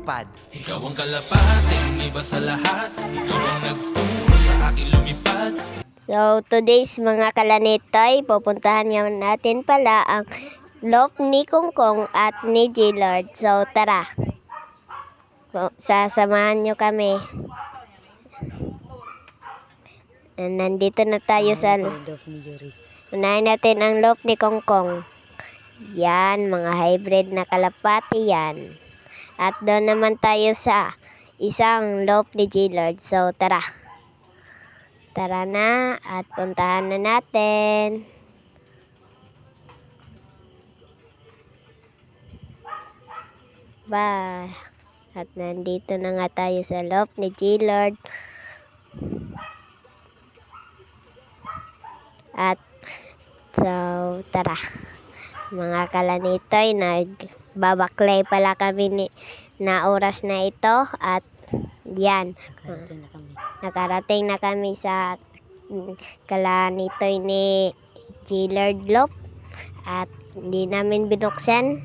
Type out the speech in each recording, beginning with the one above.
lumipad. Ikaw ang kalapating iba sa lahat. Ikaw ang nagturo sa akin lumipad. So, today's mga kalanitoy, pupuntahan natin pala ang loft ni Kongkong at ni J-Lord. So, tara. Sasamahan nyo kami. Nandito na tayo sa... Unahin natin ang loft ni Kongkong. Yan, mga hybrid na kalapati yan. At doon naman tayo sa isang loft ni J-Lord. So, tara. Tara na at puntahan na natin. Bye. At nandito na nga tayo sa loft ni J-Lord. At so, tara. Mga kalanitoy, nagbabaklay pala kami na oras na ito. At yan. Nakarating na kami sa kalanitoy ni J-Lord loft. At hindi namin binuksan.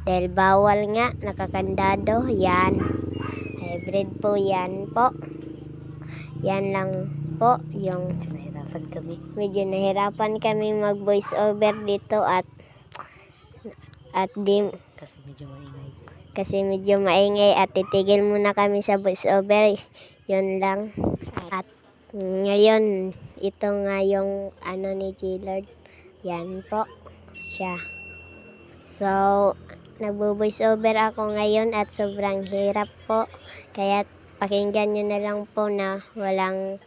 Dahil bawal nga, nakakandado. Yan. Hybrid po yan po. Yan lang po yung... Medyo nahirapan kami mag voice over dito at kasi medyo maingay at titigil muna kami sa voice over. Yun lang. At ngayon, ito nga yung ano ni J-Lord. Yan po siya. So, nagbo-voice over ako ngayon at sobrang hirap po. Kaya pakinggan nyo na lang po na walang